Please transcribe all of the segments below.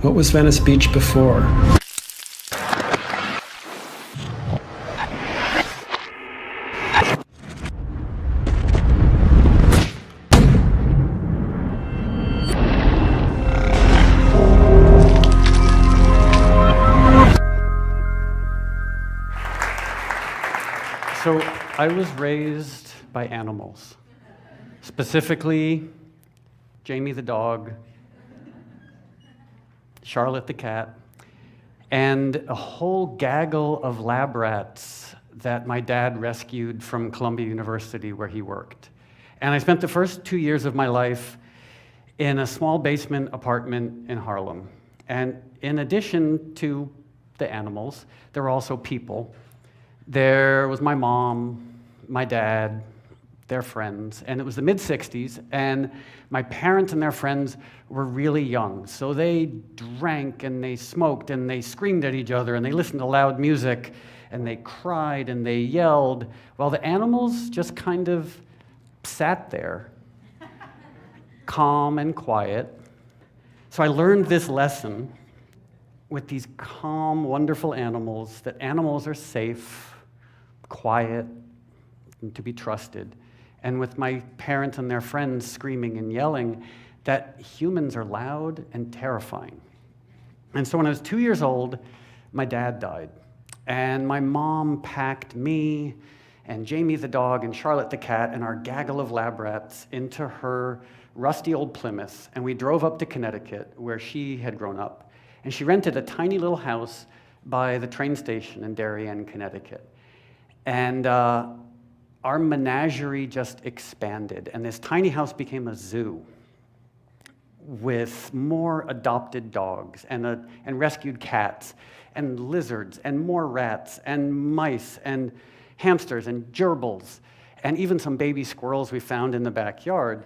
What was Venice Beach before? So I was raised by animals, specifically Jamie the dog, Charlotte the cat, and a whole gaggle of lab rats that my dad rescued from Columbia University where he worked. And I spent the first 2 years of my life in a small basement apartment in Harlem. And in addition to the animals, there were also people. There was my mom, my dad, their friends, and it was the mid-'60s, and my parents and their friends were really young, so they drank and they smoked and they screamed at each other and they listened to loud music and they cried and they yelled, while the animals just kind of sat there, calm and quiet. So I learned this lesson with these calm, wonderful animals, that animals are safe, quiet, and to be trusted. And with my parents and their friends screaming and yelling, that humans are loud and terrifying. And so when I was 2 years old, my dad died. And my mom packed me and Jamie the dog and Charlotte the cat and our gaggle of lab rats into her rusty old Plymouth, and we drove up to Connecticut, where she had grown up. And she rented a tiny little house by the train station in Darien, Connecticut. And our menagerie just expanded, and this tiny house became a zoo with more adopted dogs and rescued cats and lizards and more rats and mice and hamsters and gerbils and even some baby squirrels we found in the backyard.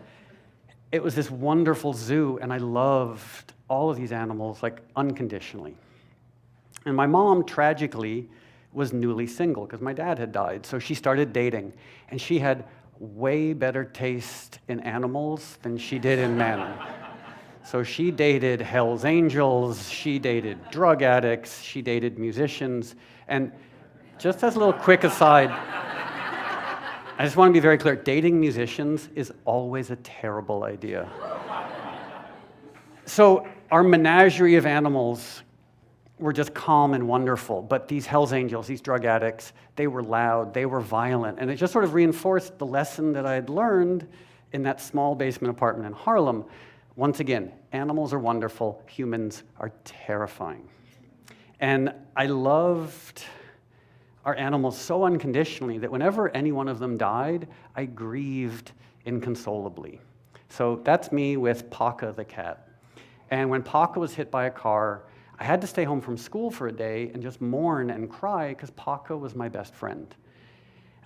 It was this wonderful zoo, and I loved all of these animals, like, unconditionally. And my mom, tragically, was newly single because my dad had died. So she started dating, and she had way better taste in animals than she did in men. So she dated Hell's Angels, she dated drug addicts, she dated musicians. And just as a little quick aside, I just want to be very clear, dating musicians is always a terrible idea. So our menagerie of animals were just calm and wonderful, but these Hell's Angels, these drug addicts, they were loud, they were violent, and it just sort of reinforced the lesson that I had learned in that small basement apartment in Harlem. Once again, animals are wonderful, humans are terrifying. And I loved our animals so unconditionally that whenever any one of them died, I grieved inconsolably. So that's me with Paca the cat. And when Paca was hit by a car, I had to stay home from school for a day and just mourn and cry because Paca was my best friend.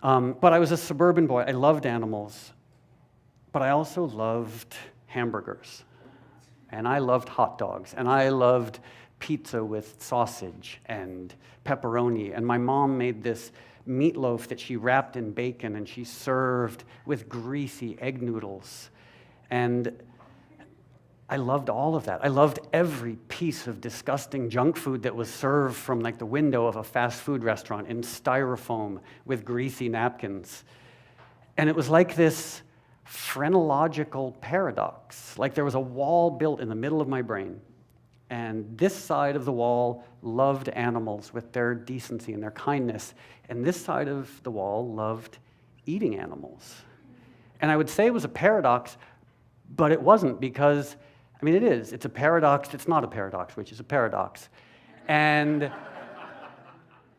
But I was a suburban boy. I loved animals, but I also loved hamburgers. And I loved hot dogs. And I loved pizza with sausage and pepperoni. And my mom made this meatloaf that she wrapped in bacon and she served with greasy egg noodles. And I loved all of that. I loved every piece of disgusting junk food that was served from, like, the window of a fast food restaurant in styrofoam with greasy napkins. And it was like this phrenological paradox. Like there was a wall built in the middle of my brain, and this side of the wall loved animals with their decency and their kindness, and this side of the wall loved eating animals. And I would say it was a paradox, but it wasn't, because I mean, it is. It's a paradox. It's not a paradox, which is a paradox. And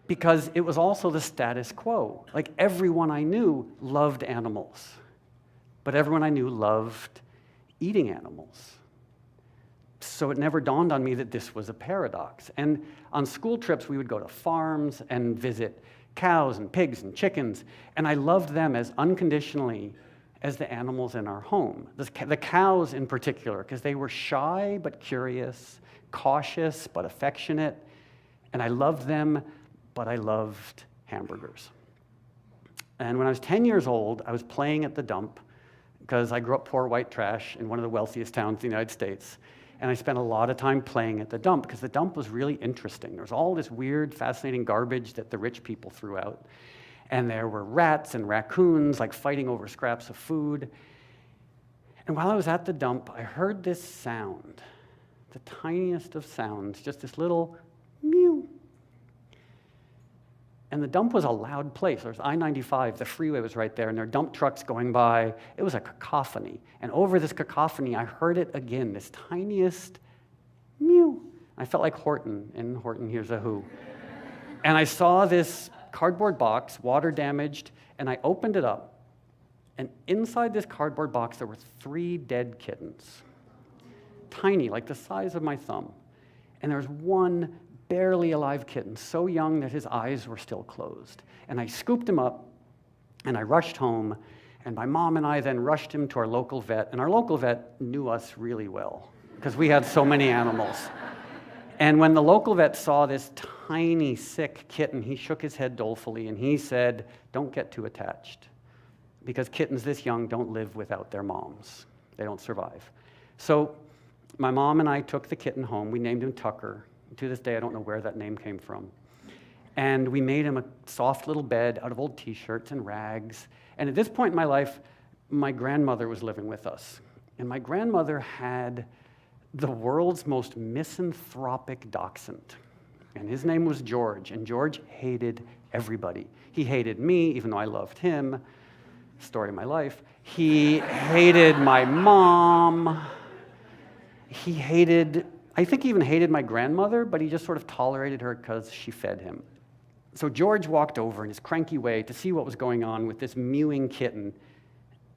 because it was also the status quo. Like, everyone I knew loved animals, but everyone I knew loved eating animals. So it never dawned on me that this was a paradox. And on school trips, we would go to farms and visit cows and pigs and chickens, and I loved them as unconditionally as the animals in our home. The cows in particular, because they were shy but curious, cautious but affectionate, and I loved them, but I loved hamburgers. And when I was 10 years old, I was playing at the dump, because I grew up poor white trash in one of the wealthiest towns in the United States. And I spent a lot of time playing at the dump because the dump was really interesting. There was all this weird, fascinating garbage that the rich people threw out. And there were rats and raccoons like fighting over scraps of food. And while I was at the dump, I heard this sound, the tiniest of sounds, just this little mew. And the dump was a loud place. There was I-95, the freeway was right there, and there were dump trucks going by. It was a cacophony. And over this cacophony, I heard it again, this tiniest mew. I felt like Horton in Horton Hears a Who. And I saw this cardboard box, water damaged, and I opened it up. And inside this cardboard box, there were 3 dead kittens. Tiny, like the size of my thumb. And there was one barely alive kitten, so young that his eyes were still closed. And I scooped him up, and I rushed home, and my mom and I then rushed him to our local vet, and our local vet knew us really well, because we had so many animals. And when the local vet saw this tiny, sick kitten, he shook his head dolefully, and he said, "Don't get too attached, because kittens this young don't live without their moms. They don't survive." So my mom and I took the kitten home. We named him Tucker. To this day, I don't know where that name came from. And we made him a soft little bed out of old T-shirts and rags. And at this point in my life, my grandmother was living with us. And my grandmother had the world's most misanthropic dachshund. And his name was George. And George hated everybody. He hated me, even though I loved him. Story of my life. He hated my mom. I think he even hated my grandmother, but he just sort of tolerated her because she fed him. So George walked over in his cranky way to see what was going on with this mewing kitten,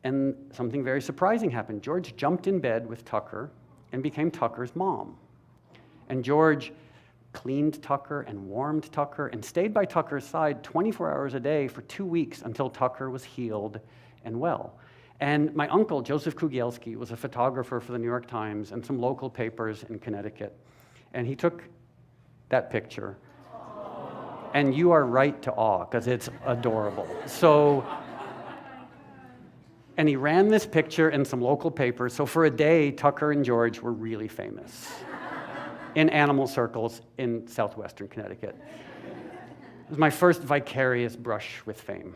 and something very surprising happened. George jumped in bed with Tucker and became Tucker's mom. And George cleaned Tucker and warmed Tucker and stayed by Tucker's side 24 hours a day for 2 weeks until Tucker was healed and well. And my uncle, Joseph Kugielski, was a photographer for the New York Times and some local papers in Connecticut. And he took that picture. And you are right to awe, because it's adorable. And he ran this picture in some local papers. So for a day, Tucker and George were really famous in animal circles in southwestern Connecticut. It was my first vicarious brush with fame.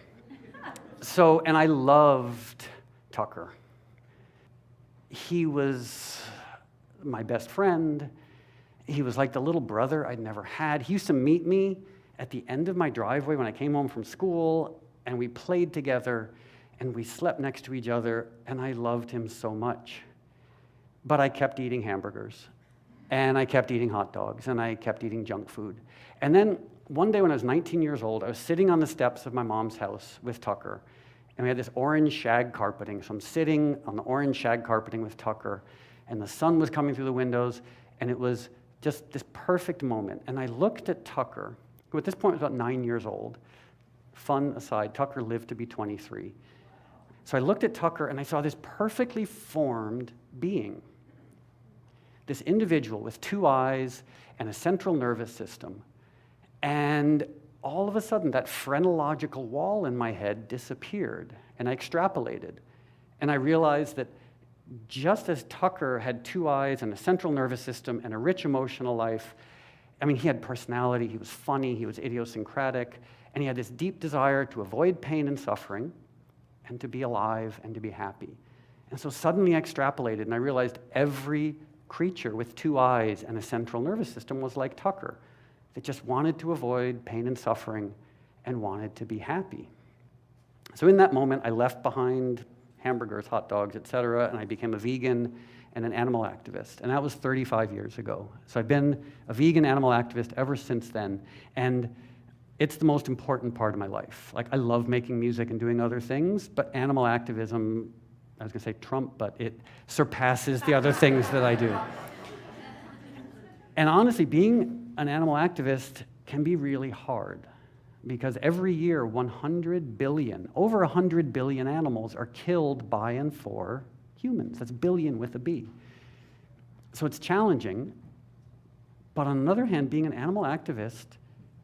And I loved Tucker. He was my best friend. He was like the little brother I'd never had. He used to meet me at the end of my driveway when I came home from school, and we played together, and we slept next to each other, and I loved him so much. But I kept eating hamburgers, and I kept eating hot dogs, and I kept eating junk food. And then one day when I was 19 years old, I was sitting on the steps of my mom's house with Tucker, and we had this orange shag carpeting. So I'm sitting on the orange shag carpeting with Tucker, and the sun was coming through the windows, and it was just this perfect moment. And I looked at Tucker, who at this point was about 9 years old. Fun aside, Tucker lived to be 23. So I looked at Tucker, and I saw this perfectly formed being. This individual with 2 eyes and a central nervous system. And all of a sudden, that phrenological wall in my head disappeared, and I extrapolated. And I realized that just as Tucker had 2 eyes and a central nervous system and a rich emotional life, I mean, he had personality, he was funny, he was idiosyncratic, and he had this deep desire to avoid pain and suffering, and to be alive and to be happy. And so suddenly I extrapolated, and I realized every creature with 2 eyes and a central nervous system was like Tucker. That just wanted to avoid pain and suffering and wanted to be happy. So in that moment, I left behind hamburgers, hot dogs, etc., and I became a vegan and an animal activist. And that was 35 years ago. So I've been a vegan animal activist ever since then. And it's the most important part of my life. Like, I love making music and doing other things, but animal activism, I was going to say Trump, but it surpasses the other things that I do. And honestly, being an animal activist can be really hard, because every year 100 billion, over 100 billion animals are killed by and for humans. That's billion with a B. So it's challenging, but on the other hand, being an animal activist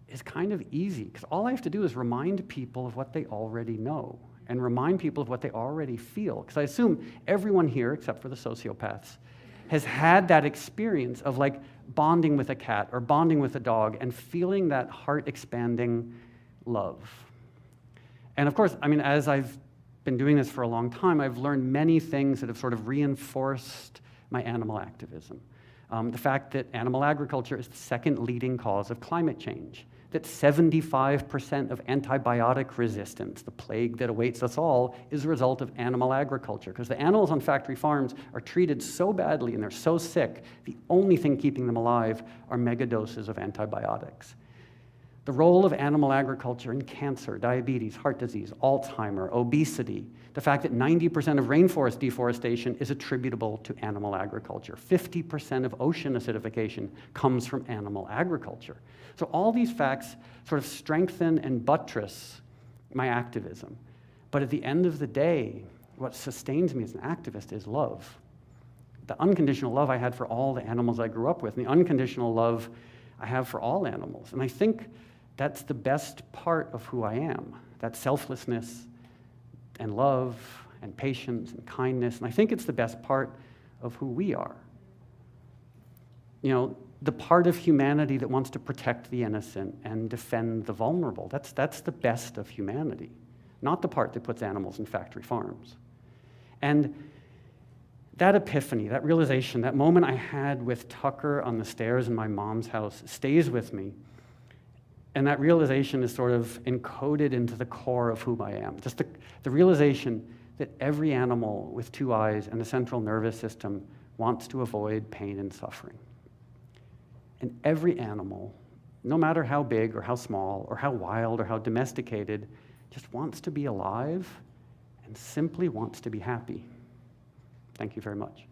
is kind of easy, because all I have to do is remind people of what they already know and remind people of what they already feel. Because I assume everyone here, except for the sociopaths, has had that experience of like bonding with a cat or bonding with a dog and feeling that heart-expanding love. And of course, I mean, as I've been doing this for a long time, I've learned many things that have sort of reinforced my animal activism. The fact that animal agriculture is the second leading cause of climate change, that 75% of antibiotic resistance, the plague that awaits us all, is a result of animal agriculture, because the animals on factory farms are treated so badly and they're so sick, the only thing keeping them alive are megadoses of antibiotics. The role of animal agriculture in cancer, diabetes, heart disease, Alzheimer, obesity, the fact that 90% of rainforest deforestation is attributable to animal agriculture. 50% of ocean acidification comes from animal agriculture. So all these facts sort of strengthen and buttress my activism. But at the end of the day, what sustains me as an activist is love. The unconditional love I had for all the animals I grew up with, and the unconditional love I have for all animals. And I think that's the best part of who I am, that selflessness and love and patience and kindness. And I think it's the best part of who we are. You know, the part of humanity that wants to protect the innocent and defend the vulnerable. That's the best of humanity, not the part that puts animals in factory farms. And that epiphany, that realization, that moment I had with Tucker on the stairs in my mom's house stays with me. And that realization is sort of encoded into the core of who I am. Just the realization that every animal with two eyes and a central nervous system wants to avoid pain and suffering. And every animal, no matter how big or how small or how wild or how domesticated, just wants to be alive and simply wants to be happy. Thank you very much.